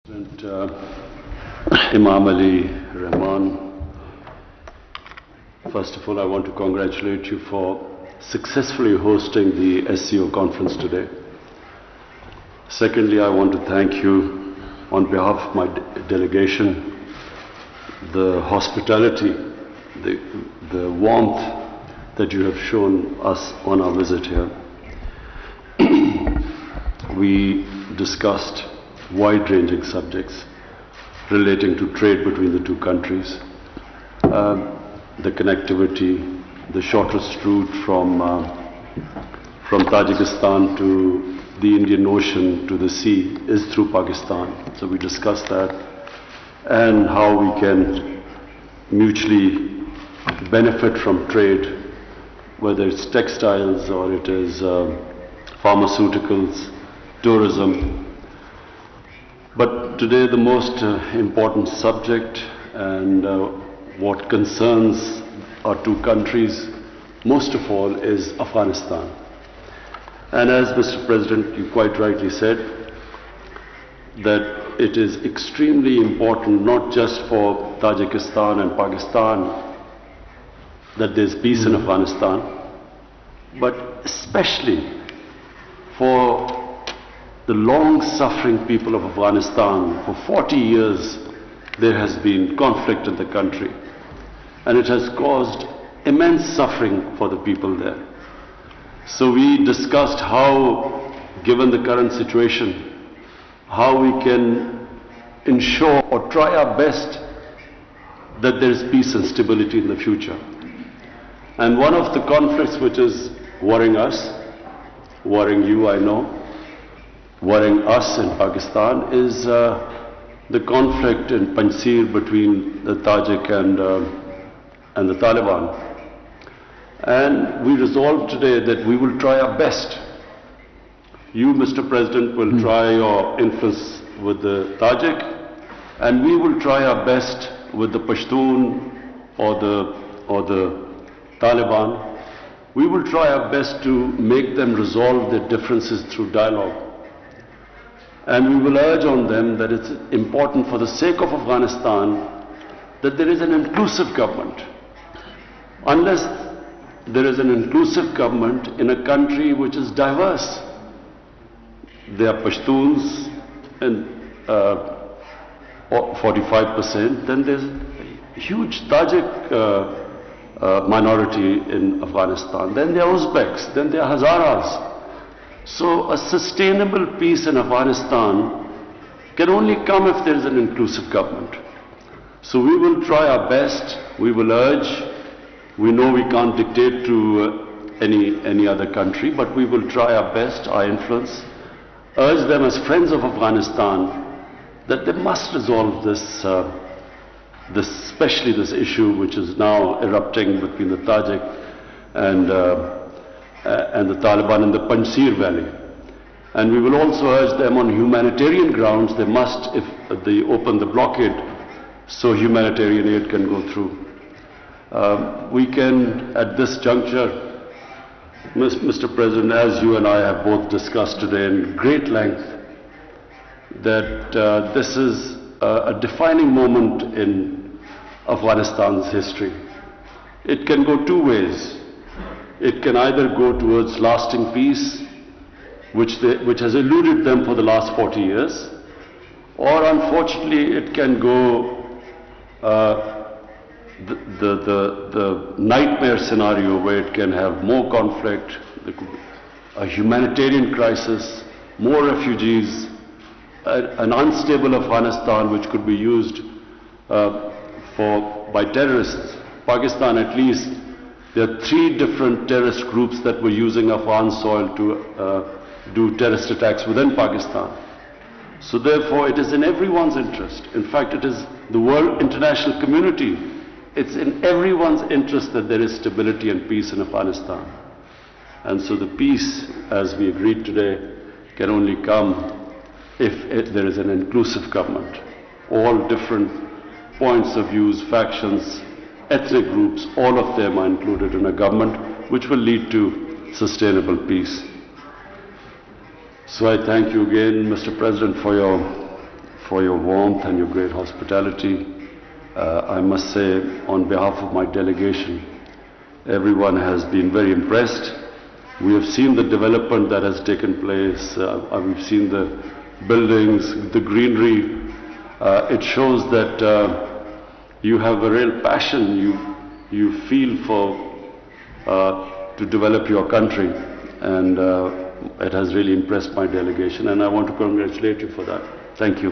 President Imam Ali Rahman, first of all, I want to congratulate you for successfully hosting the SCO conference today. Secondly, I want to thank you on behalf of my delegation, the hospitality, the warmth that you have shown us on our visit here. We discussed wide-ranging subjects relating to trade between the two countries, the connectivity, the shortest route from Tajikistan to the Indian Ocean to the sea is through Pakistan. So we discussed that and how we can mutually benefit from trade, whether it's textiles or it is pharmaceuticals, tourism. But today the most important subject and what concerns our two countries most of all is Afghanistan. And as Mr. President, you quite rightly said, that it is extremely important not just for Tajikistan and Pakistan that there's peace in Afghanistan, but especially for the long-suffering people of Afghanistan. For 40 years there has been conflict in the country, and it has caused immense suffering for the people there. So we discussed how, given the current situation, how we can ensure or try our best that there is peace and stability in the future. And one of the conflicts which is worrying us, worrying you, I know, worrying us in Pakistan is the conflict in Panjshir between the Tajik and the Taliban. And we resolved today that we will try our best. You, Mr. President, will try your influence with the Tajik, and we will try our best with the Pashtun or the Taliban. We will try our best to make them resolve their differences through dialogue. And we will urge on them that it's important for the sake of Afghanistan that there is an inclusive government. Unless there is an inclusive government in a country which is diverse, there are Pashtuns and 45%, then there's a huge Tajik minority in Afghanistan, then there are Uzbeks, then there are Hazaras. So a sustainable peace in Afghanistan can only come if there is an inclusive government. So we will try our best, we will urge. We know we can't dictate to any other country, but we will try our best, our influence, urge them as friends of Afghanistan that they must resolve this, especially this issue which is now erupting between the Tajik and the Taliban in the Panjshir Valley. And we will also urge them on humanitarian grounds, they must, if they open the blockade, so humanitarian aid can go through. We can, at this juncture, Mr. President, as you and I have both discussed today in great length, that this is a defining moment in Afghanistan's history. It can go two ways. It can either go towards lasting peace, which has eluded them for the last 40 years, or unfortunately it can go the nightmare scenario where it can have more conflict, a humanitarian crisis, more refugees, an unstable Afghanistan which could be used by terrorists. Pakistan, at least, there are 3 different terrorist groups that were using Afghan soil to do terrorist attacks within Pakistan. So therefore it is in everyone's interest. In fact, it is the world international community. It's in everyone's interest that there is stability and peace in Afghanistan. And so the peace, as we agreed today, can only come if there is an inclusive government. All different points of views, factions, ethnic groups, all of them are included in a government which will lead to sustainable peace. So I thank you again, Mr. President, for for your warmth and your great hospitality. I must say, on behalf of my delegation, everyone has been very impressed. We have seen the development that has taken place. We've seen the buildings, the greenery. It shows that you have a real passion. You feel for to develop your country, and it has really impressed my delegation, and I want to congratulate you for that. Thank you.